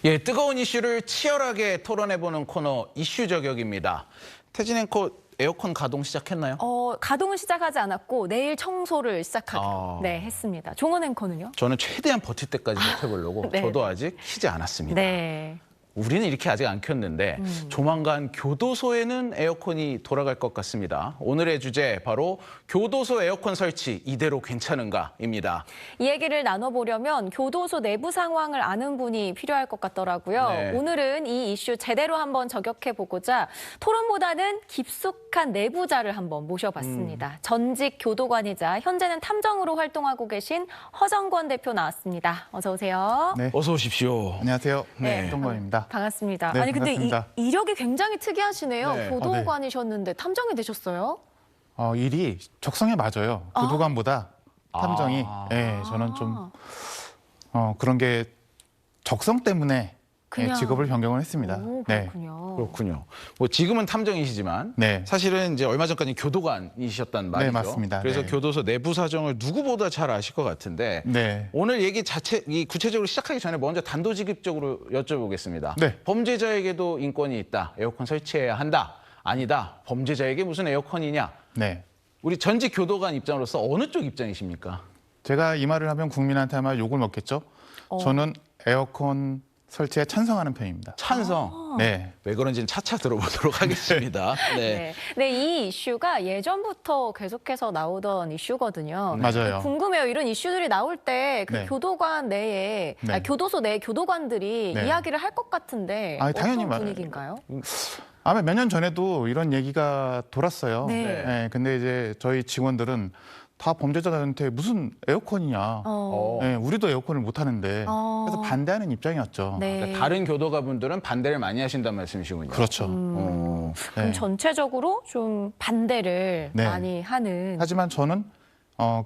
예, 뜨거운 이슈를 치열하게 토론해보는 코너 이슈 저격입니다. 태진 앵커 에어컨 가동 시작했나요? 가동은 시작하지 않았고 내일 청소를 했습니다. 종원 앵커는요? 저는 최대한 버틸 때까지 버텨보려고 네. 저도 아직 켜지 않았습니다. 네. 우리는 이렇게 아직 안 켰는데 조만간 교도소에는 에어컨이 돌아갈 것 같습니다. 오늘의 주제 바로 교도소 에어컨 설치 이대로 괜찮은가입니다. 이 얘기를 나눠보려면 교도소 내부 상황을 아는 분이 필요할 것 같더라고요. 네. 오늘은 이 이슈 제대로 한번 저격해보고자 토론보다는 깊숙한 내부자를 한번 모셔봤습니다. 전직 교도관이자 현재는 탐정으로 활동하고 계신 허정권 대표 나왔습니다. 어서 오세요. 네, 어서 오십시오. 안녕하세요. 네. 정권입니다. 반갑습니다. 네, 아니 근데 반갑습니다. 이력이 굉장히 특이하시네요. 네. 교도관이셨는데 탐정이 되셨어요? 일이 적성에 맞아요. 교도관보다 탐정이. 예, 저는 좀 그런 게 적성 때문에 그냥. 직업을 변경을 했습니다. 오, 네. 그렇군요. 그렇군요. 뭐 지금은 탐정이시지만 네. 사실은 이제 얼마 전까지 교도관이셨단 말이죠. 맞습니다. 그래서 네. 교도소 내부 사정을 누구보다 잘 아실 것 같은데 네. 오늘 얘기 구체적으로 시작하기 전에 먼저 단도직입적으로 여쭤보겠습니다. 네. 범죄자에게도 인권이 있다. 에어컨 설치해야 한다. 아니다. 범죄자에게 무슨 에어컨이냐. 네. 우리 전직 교도관 입장으로서 어느 쪽 입장이십니까? 제가 이 말을 하면 국민한테 아마 욕을 먹겠죠. 저는 에어컨 설치에 찬성하는 편입니다. 찬성. 네. 왜 그런지는 차차 들어보도록 하겠습니다. 네. 네, 이 이슈가 예전부터 계속해서 나오던 이슈거든요. 맞아요. 궁금해요. 이런 이슈들이 나올 때 그 네. 교도관 내에, 네. 교도소 내 교도관들이 네. 이야기를 할 것 같은데 당연히 어떤 분위기인가요? 아마 몇 년 전에도 이런 얘기가 돌았어요. 네. 근데 이제 저희 직원들은 다 범죄자들한테 무슨 에어컨이냐. 우리도 에어컨을 못 하는데. 그래서 반대하는 입장이었죠. 네. 그러니까 다른 교도관분들은 반대를 많이 하신다는 말씀이시군요. 그렇죠. 그럼 네. 전체적으로 좀 반대를 네. 많이 하는. 하지만 저는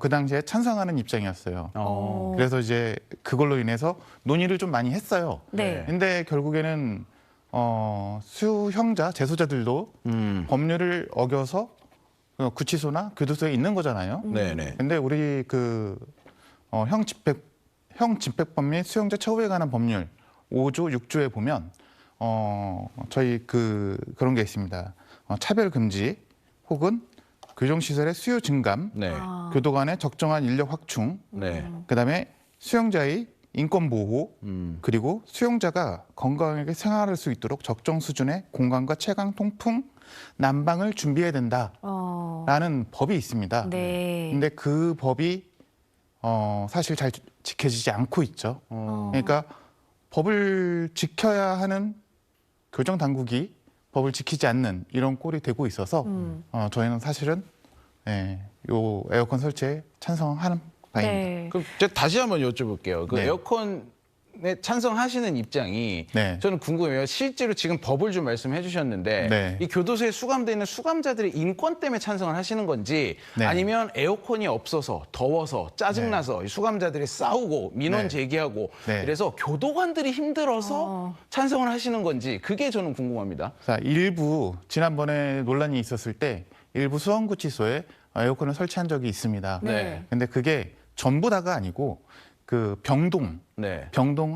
그 당시에 찬성하는 입장이었어요. 그래서 이제 그걸로 인해서 논의를 좀 많이 했어요. 네. 근데 결국에는 수형자, 재소자들도 법률을 어겨서 구치소나 교도소에 있는 거잖아요. 네네. 근데 우리 형 집행법 및 수용자 처우에 관한 법률 5조 6조에 보면 저희 그런 게 있습니다. 차별 금지 혹은 교정시설의 수요 증감, 네. 교도관의 적정한 인력 확충, 네. 그다음에 수용자의 인권 보호, 그리고 수용자가 건강하게 생활할 수 있도록 적정 수준의 공간과 채광, 통풍, 난방을 준비해야 된다라는 법이 있습니다. 네. 근데 그 법이 사실 잘 지켜지지 않고 있죠. 그러니까 법을 지켜야 하는 교정 당국이 법을 지키지 않는 이런 꼴이 되고 있어서 저희는 사실은 요 에어컨 설치에 찬성하는 바입니다. 네. 그럼 제가 다시 한번 여쭤볼게요. 그 네. 에어컨에 찬성하시는 입장이 네. 저는 궁금해요. 실제로 지금 법을 좀 말씀해 주셨는데 네. 이 교도소에 수감되어 있는 수감자들의 인권 때문에 찬성을 하시는 건지 네. 아니면 에어컨이 없어서 더워서 짜증나서 이 수감자들이 싸우고 민원 네. 제기하고 네. 그래서 교도관들이 힘들어서 찬성을 하시는 건지 그게 저는 궁금합니다. 자, 일부 지난번에 논란이 있었을 때 일부 수원구치소에 에어컨을 설치한 적이 있습니다. 네. 근데 그게 전부 다가 아니고 그 병동 네.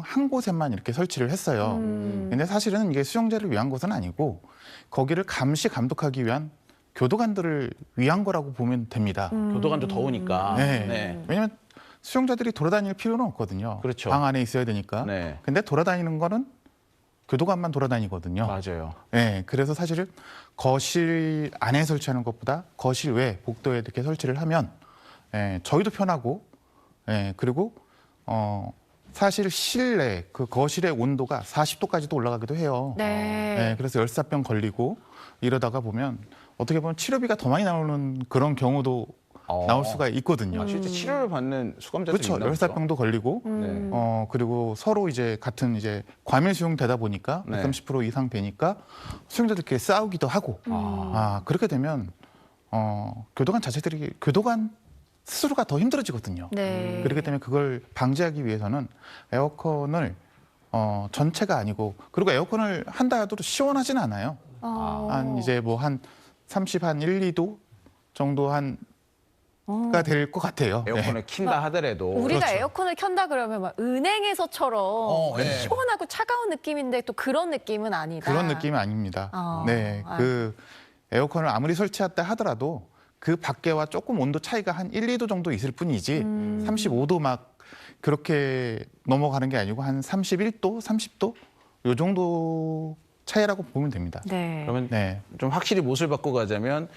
한 곳에만 이렇게 설치를 했어요. 근데 사실은 이게 수용자를 위한 것은 아니고 거기를 감시 감독하기 위한 교도관들을 위한 거라고 보면 됩니다. 교도관도 더우니까. 네. 왜냐하면 수용자들이 돌아다닐 필요는 없거든요. 그렇죠. 방 안에 있어야 되니까. 네. 근데 돌아다니는 거는 교도관만 돌아다니거든요. 맞아요. 네, 그래서 사실은 거실 안에 설치하는 것보다 거실 외 복도에 이렇게 설치를 하면 저희도 편하고 그리고 사실 실내 그 거실의 온도가 40도까지도 올라가기도 해요. 네. 그래서 열사병 걸리고 이러다가 보면 어떻게 보면 치료비가 더 많이 나오는 그런 경우도 나올 수가 있거든요. 실제 치료를 받는 수감자들이 그렇죠. 있나 보죠? 열사병도 걸리고 네. 그리고 서로 이제 같은 이제 과밀 수용되다 보니까 네. 130% 이상 되니까 수용자들끼리 싸우기도 하고 그렇게 되면 교도관 자체들이 교도관 스스로가 더 힘들어지거든요. 네. 그렇기 때문에 그걸 방지하기 위해서는 에어컨을 전체가 아니고 그리고 에어컨을 한다 해도 시원하진 않아요. 한 이제 뭐 한 30, 한 1, 2도 정도 한 될 것 같아요. 에어컨을 킨다 하더라도 우리가 그렇죠. 에어컨을 켠다 그러면 막 은행에서처럼 네. 시원하고 차가운 느낌인데 또 그런 느낌은 아니다. 그런 느낌은 아닙니다. 네, 아유. 그 에어컨을 아무리 설치했다 하더라도 그 밖에와 조금 온도 차이가 한 1, 2도 정도 있을 뿐이지 35도 막 그렇게 넘어가는 게 아니고 한 31도, 30도 요 정도 차이라고 보면 됩니다. 네. 그러면 네, 좀 확실히 못을 받고 가자면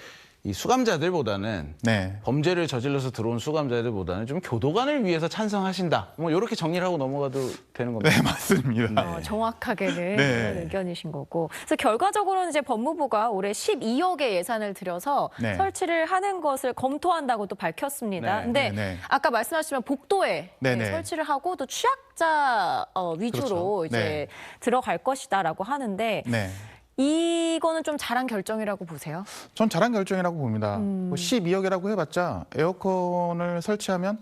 이 수감자들보다는 네, 범죄를 저질러서 들어온 수감자들보다는 좀 교도관을 위해서 찬성하신다. 뭐 이렇게 정리를 하고 넘어가도 되는 겁니다. 네 맞습니다. 정확하게는 네. 그런 의견이신 거고. 그래서 결과적으로는 이제 법무부가 올해 12억의 예산을 들여서 네. 설치를 하는 것을 검토한다고 또 밝혔습니다. 네. 근데 네. 아까 말씀하셨지만 복도에 네, 네. 설치를 하고 또 취약자 위주로 그렇죠. 이제 네. 들어갈 것이다라고 하는데 네. 이거는 좀 잘한 결정이라고 보세요? 전 잘한 결정이라고 봅니다. 12억이라고 해봤자 에어컨을 설치하면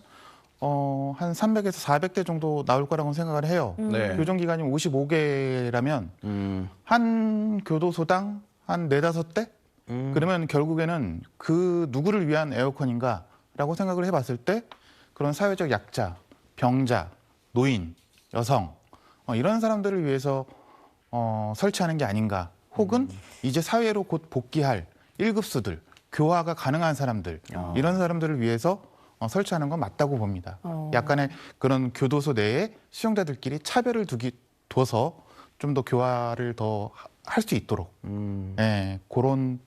한 300에서 400대 정도 나올 거라고 생각을 해요. 네. 교정 기간이 55개라면 한 교도소당 한 4-5대? 그러면 결국에는 그 누구를 위한 에어컨인가라고 생각을 해봤을 때 그런 사회적 약자, 병자, 노인, 여성 이런 사람들을 위해서 설치하는 게 아닌가. 혹은 이제 사회로 곧 복귀할 1급수들, 교화가 가능한 사람들 이런 사람들을 위해서 설치하는 건 맞다고 봅니다. 약간의 그런 교도소 내에 수용자들끼리 차별을 둬서 좀 더 교화를 더 할 수 있도록 그런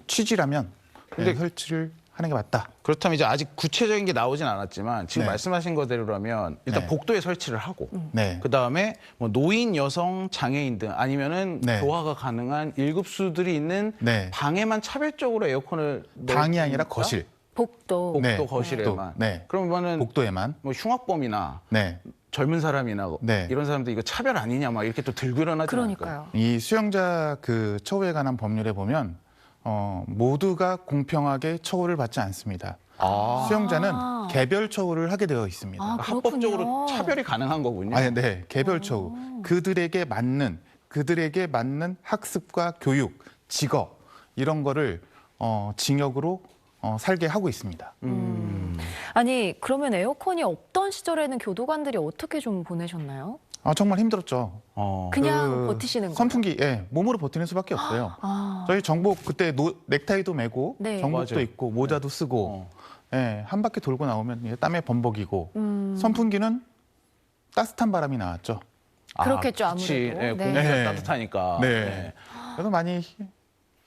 취지라면 근데 설치를 하는 게 맞다. 그렇다면 이제 아직 구체적인 게 나오진 않았지만 지금 네. 말씀하신 거대로라면 일단 네. 복도에 설치를 하고 네. 그다음에 뭐 노인, 여성, 장애인 등 아니면은 네. 교화가 가능한 1급수들이 있는 네. 방에만 차별적으로 에어컨을 방이 아니라 넣습니까? 거실. 복도. 복도 네. 거실에만. 복도. 네. 그러면은 복도에만. 뭐 흉악범이나 네. 젊은 사람이나 네. 이런 사람들 이거 차별 아니냐 막 이렇게 또 들고 일어나지 않을까요? 그러니까요. 이 수용자 그 처우에 관한 법률에 보면 모두가 공평하게 처우를 받지 않습니다. 수용자는 개별 처우를 하게 되어 있습니다. 아, 합법적으로 그렇군요. 차별이 가능한 거군요. 네, 개별 처우. 그들에게 맞는 학습과 교육, 직업 이런 거를 징역으로 살게 하고 있습니다. 아니 그러면 에어컨이 없던 시절에는 교도관들이 어떻게 좀 보내셨나요? 정말 힘들었죠. 그냥 버티시는 거예요? 선풍기, 몸으로 버티는 수밖에 없어요. 아, 저희 정복 그때 넥타이도 메고 네. 정복도 맞아요. 입고 모자도 쓰고 한 바퀴 돌고 나오면 이게 땀에 범벅이고 선풍기는 따뜻한 바람이 나왔죠. 그렇겠죠, 그치. 아무래도. 네, 네. 공기가 네. 따뜻하니까. 네. 그래서 많이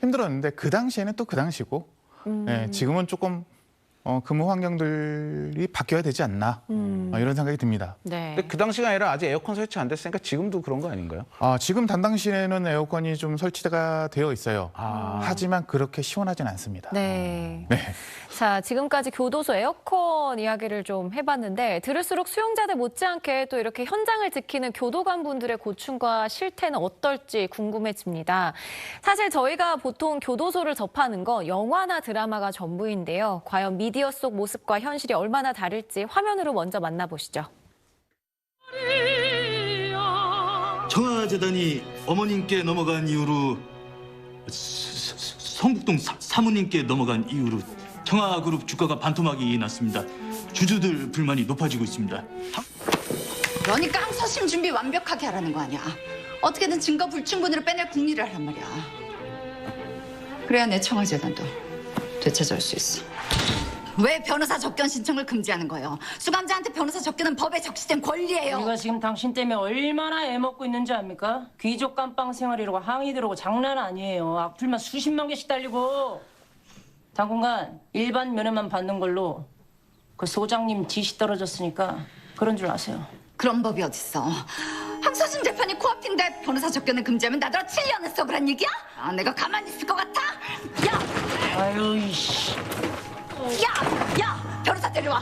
힘들었는데 그 당시에는 또 그 당시고 지금은 조금 근무 환경들이 바뀌어야 되지 않나 이런 생각이 듭니다. 네. 근데 그 당시가 아니라 아직 에어컨 설치 안 됐으니까 지금도 그런 거 아닌가요? 지금 담당실에는 에어컨이 좀 설치가 되어 있어요. 하지만 그렇게 시원하진 않습니다. 네. 네. 자, 지금까지 교도소 에어컨 이야기를 좀 해봤는데 들을수록 수용자들 못지않게 또 이렇게 현장을 지키는 교도관 분들의 고충과 실태는 어떨지 궁금해집니다. 사실 저희가 보통 교도소를 접하는 건 영화나 드라마가 전부인데요. 과연 미디어 속 모습과 현실이 얼마나 다를지 화면으로 먼저 만나보시죠. 청와재단이 어머님께 넘어간 이후로 성북동 사모님께 넘어간 이후로 청와그룹 주가가 반토막이 났습니다. 주주들 불만이 높아지고 있습니다. 그러니까 항소심 준비 완벽하게 하라는 거 아니야. 어떻게든 증거 불충분으로 빼낼 궁리를 하란 말이야. 그래야 내 청와재단도 되찾아올 수 있어. 왜 변호사 접견 신청을 금지하는 거예요? 수감자한테 변호사 접견은 법에 적시된 권리예요. 우리가 지금 당신 때문에 얼마나 애먹고 있는지 압니까? 귀족 감방 생활이라고 항의 들어오고 장난 아니에요. 악플만 수십만 개씩 달리고. 당분간 일반 면회만 받는 걸로 그 소장님 지시 떨어졌으니까 그런 줄 아세요. 그런 법이 어딨어. 항소심 재판이 코앞인데 변호사 접견을 금지하면 나더러 7년을 써보란 얘기야? 내가 가만히 있을 것 같아? 야! 아유 이씨. 야! 변호사 데려와.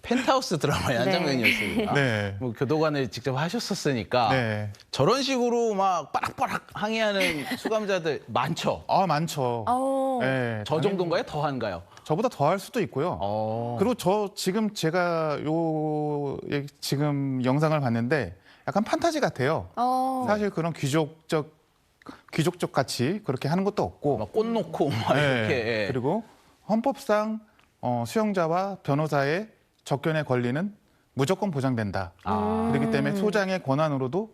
펜트하우스 드라마의 한 네. 장면이었습니다. 네. 뭐 교도관을 직접 하셨었으니까 네. 저런 식으로 막 빠락빠락 항의하는 수감자들 많죠. 많죠. 네, 저 정도인가요? 더한가요? 저보다 더 할 수도 있고요. 그리고 지금 제가 지금 영상을 봤는데 약간 판타지 같아요. 사실 그런 귀족적 귀족적 같이 그렇게 하는 것도 없고 막 꽃 놓고 막 네. 이렇게. 그리고 헌법상 수용자와 변호사의 접견의 권리는 무조건 보장된다. 그렇기 때문에 소장의 권한으로도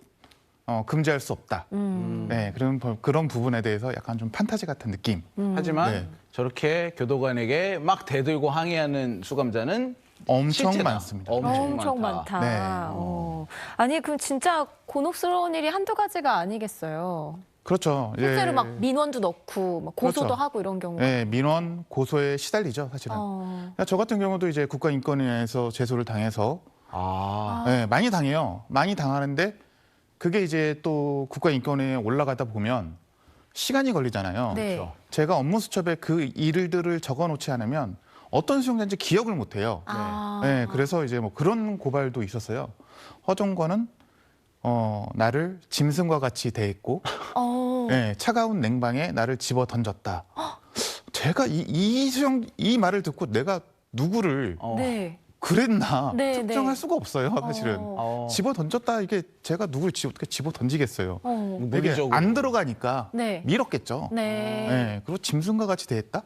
금지할 수 없다. 네, 그런 부분에 대해서 약간 좀 판타지 같은 느낌. 하지만 네. 저렇게 교도관에게 막 대들고 항의하는 수감자는 엄청 실제다. 많습니다. 엄청 많다. 많다. 네. 아니 그럼 진짜 곤혹스러운 일이 한두 가지가 아니겠어요. 그렇죠. 실제로 막 민원도 넣고 막 고소도 그렇죠. 하고 이런 경우가. 네, 민원 고소에 시달리죠, 사실은. 그러니까 저 같은 경우도 이제 국가인권위에서 제소를 당해서 네, 많이 당해요. 많이 당하는데 그게 이제 또 국가인권위에 올라가다 보면 시간이 걸리잖아요. 네. 그렇죠. 제가 업무 수첩에 그 일들을 적어놓지 않으면 어떤 수용자인지 기억을 못해요. 네, 그래서 이제 뭐 그런 고발도 있었어요. 허정권은 나를 짐승과 같이 대했고, 네, 차가운 냉방에 나를 집어 던졌다. 제가 이 말을 듣고 내가 누구를 네. 그랬나 네, 특정할 네. 수가 없어요, 사실은. 집어 던졌다 이게 제가 누굴 어떻게 집어 던지겠어요. 이게 무리적으로. 안 들어가니까 네. 밀었겠죠. 네. 네, 그리고 짐승과 같이 대했다?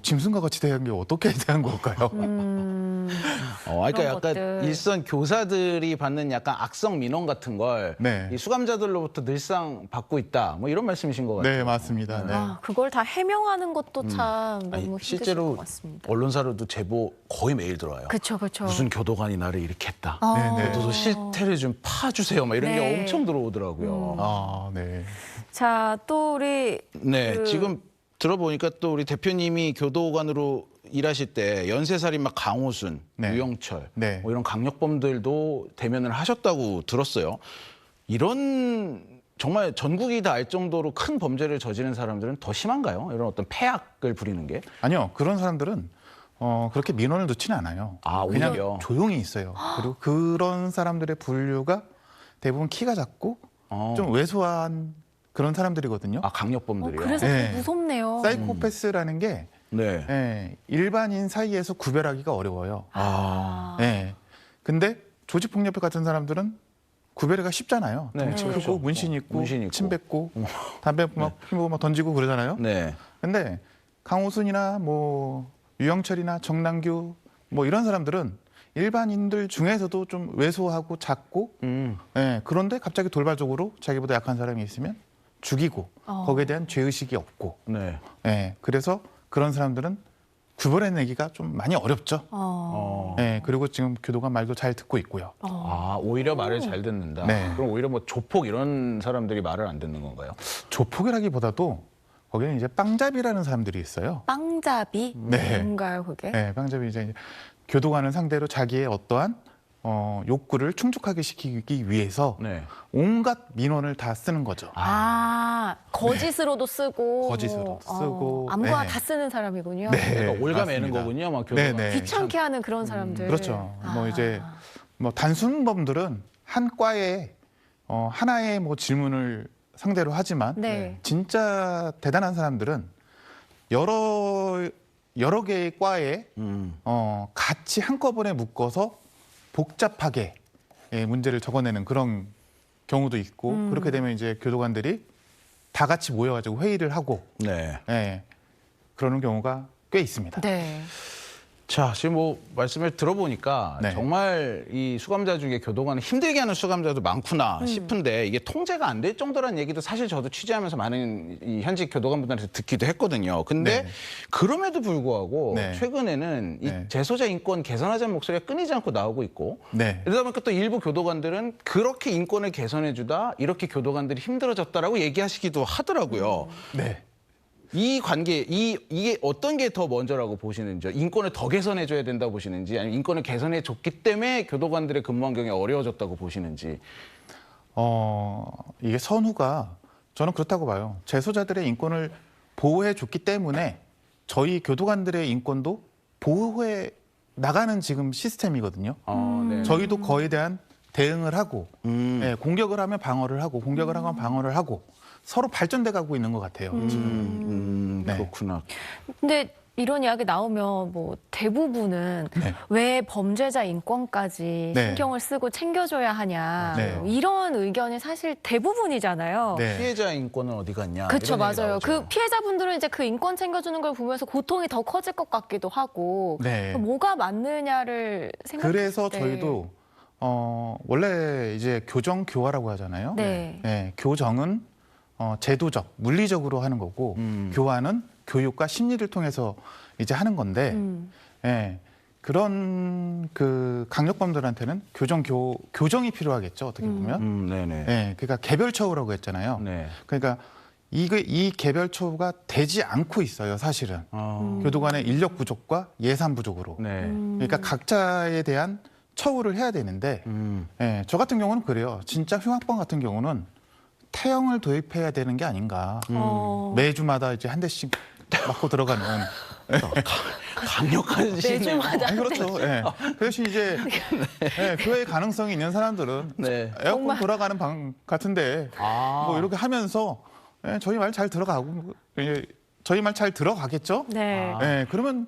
짐승과 같이 대한 게 어떻게 대한 걸까요? 그러니까 그런 약간 것들. 일선 교사들이 받는 약간 악성 민원 같은 걸 네. 이 수감자들로부터 늘상 받고 있다. 뭐 이런 말씀이신 것 같아요. 네, 맞습니다. 네. 그걸 다 해명하는 것도 참 너무 아니, 힘드실 실제로 것 같습니다. 언론사로도 제보 거의 매일 들어와요. 그렇죠, 그렇죠. 무슨 교도관이 나를 이렇게 했다. 네, 네. 교도소 실태를 좀 파주세요. 막 이런 네. 게 엄청 들어오더라고요. 네. 자, 또 우리 네, 지금 들어보니까 또 우리 대표님이 교도관으로 일하실 때 연쇄살인 막 강호순, 네. 유영철 네. 뭐 이런 강력범들도 대면을 하셨다고 들었어요. 이런 정말 전국이 다 알 정도로 큰 범죄를 저지른 사람들은 더 심한가요? 이런 어떤 폐악을 부리는 게? 아니요, 그런 사람들은 그렇게 민원을 넣지는 않아요. 아, 그냥 오히려? 조용히 있어요. 그리고 그런 사람들의 분류가 대부분 키가 작고 좀 왜소한 그런 사람들이거든요. 아, 강력범들이요? 그래서 네. 더 무섭네요. 사이코패스라는 게 네. 일반인 사이에서 구별하기가 어려워요. 아, 네. 근데 조직폭력배 같은 사람들은 구별하기가 쉽잖아요. 네, 덩치 그렇죠. 크고 문신 있고 문신 있고. 침 뱉고 담배 막 피우고 막 던지고 그러잖아요. 네. 근데 강호순이나 뭐 유영철이나 정남규 뭐 이런 사람들은 일반인들 중에서도 좀 왜소하고 작고 그런데 갑자기 돌발적으로 자기보다 약한 사람이 있으면 죽이고 거기에 대한 죄의식이 없고 네. 그래서 그런 사람들은 구별해내기가 좀 많이 어렵죠. 그리고 지금 교도관 말도 잘 듣고 있고요. 아, 오히려 말을 잘 듣는다. 네. 그럼 오히려 뭐 조폭 이런 사람들이 말을 안 듣는 건가요? 조폭이라기보다도 거기는 이제 빵잡이라는 사람들이 있어요. 빵잡이? 네. 뭔가요, 그게? 네, 빵잡이 이제 교도관을 상대로 자기의 어떠한 욕구를 충족하게 시키기 위해서 네. 온갖 민원을 다 쓰는 거죠. 거짓으로도 쓰고. 거짓으로도 쓰고. 아무거나 네. 다 쓰는 사람이군요. 네, 올가매는 맞습니다. 거군요, 막 네, 교도관. 네. 귀찮게 하는 그런 사람들. 그렇죠. 뭐 이제 뭐 단순범들은 한 과에 하나의 뭐 질문을 상대로 하지만 네. 진짜 대단한 사람들은 여러 개의 과에 같이 한꺼번에 묶어서 복잡하게 문제를 적어내는 그런 경우도 있고 그렇게 되면 이제 교도관들이 다 같이 모여가지고 회의를 하고 네. 그러는 경우가 꽤 있습니다. 네. 자, 지금 뭐 말씀을 들어보니까 네. 정말 이 수감자 중에 교도관을 힘들게 하는 수감자도 많구나 싶은데 이게 통제가 안 될 정도라는 얘기도 사실 저도 취재하면서 많은 이 현직 교도관분들한테 듣기도 했거든요. 근데 네. 그럼에도 불구하고 네. 최근에는 이 네. 재소자 인권 개선하자는 목소리가 끊이지 않고 나오고 있고 네. 이러다 보니까 또 일부 교도관들은 그렇게 인권을 개선해주다 이렇게 교도관들이 힘들어졌다라고 얘기하시기도 하더라고요. 네. 이 관계, 이게 어떤 게 더 먼저라고 보시는지, 인권을 더 개선해줘야 된다고 보시는지, 아니면 인권을 개선해줬기 때문에 교도관들의 근무 환경이 어려워졌다고 보시는지. 이게 선후가 저는 그렇다고 봐요. 재소자들의 인권을 보호해줬기 때문에 저희 교도관들의 인권도 보호해 나가는 지금 시스템이거든요. 네. 저희도 그에 대한 대응을 하고 공격을 하면 방어를 하고 공격을 하면 방어를 하고 서로 발전돼 가고 있는 것 같아요. 지금. 네. 그렇구나. 근데 이런 이야기 나오면 뭐 대부분은 네. 왜 범죄자 인권까지 네. 신경을 쓰고 챙겨줘야 하냐 네. 뭐 이런 의견이 사실 대부분이잖아요. 네. 피해자 인권은 어디 갔냐? 그렇죠, 이런 얘기 맞아요. 나오죠. 그 피해자분들은 이제 그 인권 챙겨주는 걸 보면서 고통이 더 커질 것 같기도 하고 네. 뭐가 맞느냐를 생각했을 그래서 때. 저희도 원래 이제 교정 교화라고 하잖아요. 네. 교정은 제도적, 물리적으로 하는 거고 교화는 교육과 심리를 통해서 이제 하는 건데 그런 그 강력범들한테는 교정이 필요하겠죠. 어떻게 보면. 네네. 그러니까 개별처우라고 했잖아요. 네. 그러니까 이 개별처우가 되지 않고 있어요. 사실은. 교도관의 인력 부족과 예산 부족으로. 네. 그러니까 각자에 대한 처우를 해야 되는데 저 같은 경우는 그래요. 진짜 흉악범 같은 경우는 태형을 도입해야 되는 게 아닌가. 매주마다 이제 한 대씩 맞고 들어가는. 강력하시네요. 매주마다. 아니, 그렇죠. 그 대신 이제 교회 가능성이 있는 사람들은 네. 에어컨 돌아가는 방 같은데 뭐 이렇게 하면서 저희 말 잘 들어가고 저희 말 잘 들어가겠죠. 네. 그러면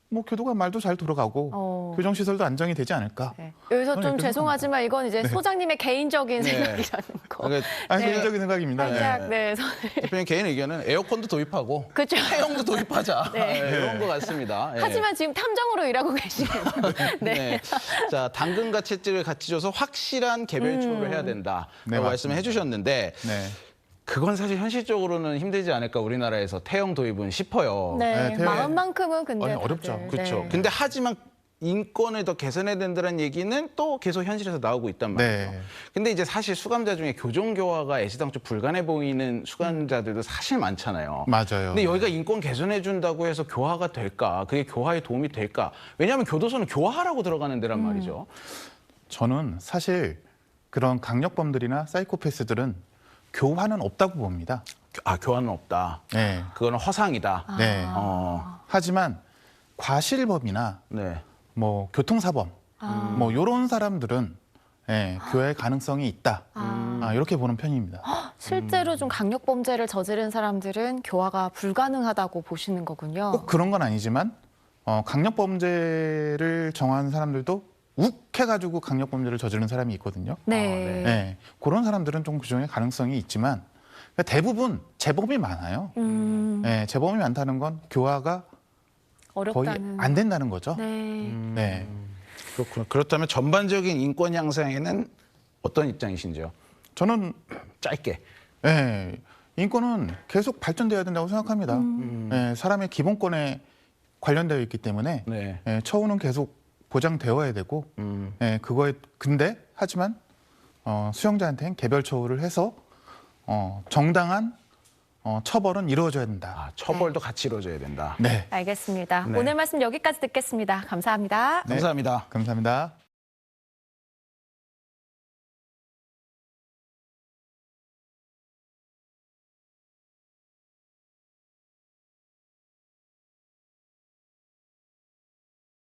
뭐 교도관 말도 잘 들어가고 교정 시설도 안정이 되지 않을까. 네. 여기서 저는 좀 이렇게 죄송하지만 이건 이제 소장님의 개인적인 생각이라는 거. 그러니까 아니, 네. 개인적인 생각입니다. 살짝 네. 대표님 개인 의견은 에어컨도 도입하고 그렇죠. 태형도 도입하자. 네. 이런 것 같습니다. 예. 하지만 지금 탐정으로 일하고 계시네요. 네. 네. 자, 당근과 채찍을 같이 줘서 확실한 개별 처우를 해야 된다. 네, 라고 말씀을 맞습니다. 해주셨는데 네. 그건 사실 현실적으로는 힘들지 않을까 우리나라에서 태형 도입은 싶어요. 네. 네, 마음만큼은 근데 아니, 어렵죠. 다들, 그렇죠. 네. 근데 하지만 인권을 더 개선해야 된다는 얘기는 또 계속 현실에서 나오고 있단 말이에요. 네. 근데 이제 사실 수감자 중에 교정교화가 애시당초 불가능해 보이는 수감자들도 사실 많잖아요. 맞아요. 근데 여기가 인권 개선해 준다고 해서 교화가 될까? 그게 교화에 도움이 될까? 왜냐하면 교도소는 교화하라고 들어가는 데란 말이죠. 저는 사실 그런 강력범들이나 사이코패스들은 교화는 없다고 봅니다. 아, 교화는 없다. 네. 그거는 허상이다. 네. 하지만 과실범이나 네. 뭐 교통사범 뭐 이런 사람들은 교화의 가능성이 있다. 이렇게 보는 편입니다. 실제로 좀 강력 범죄를 저지른 사람들은 교화가 불가능하다고 보시는 거군요. 꼭 그런 건 아니지만 강력범죄를 정한 사람들도 욱해가지고 강력범죄를 저지르는 사람이 있거든요. 네. 그런 사람들은 좀 그중에 가능성이 있지만 대부분 재범이 많아요. 재범이 많다는 건 교화가 거의 어렵다는. 안 된다는 거죠. 네. 네. 그렇구나. 그렇다면 전반적인 인권 향상에는 어떤 입장이신지요? 저는 짧게. 인권은 계속 발전돼야 된다고 생각합니다. 사람의 기본권에 관련되어 있기 때문에 네. 처우는 계속 보장되어야 되고 근데 하지만 수용자한테는 개별 처우를 해서 정당한 처벌은 이루어져야 된다. 아, 처벌도 같이 이루어져야 된다. 네. 알겠습니다. 네. 오늘 말씀 여기까지 듣겠습니다. 감사합니다. 감사합니다. 감사합니다.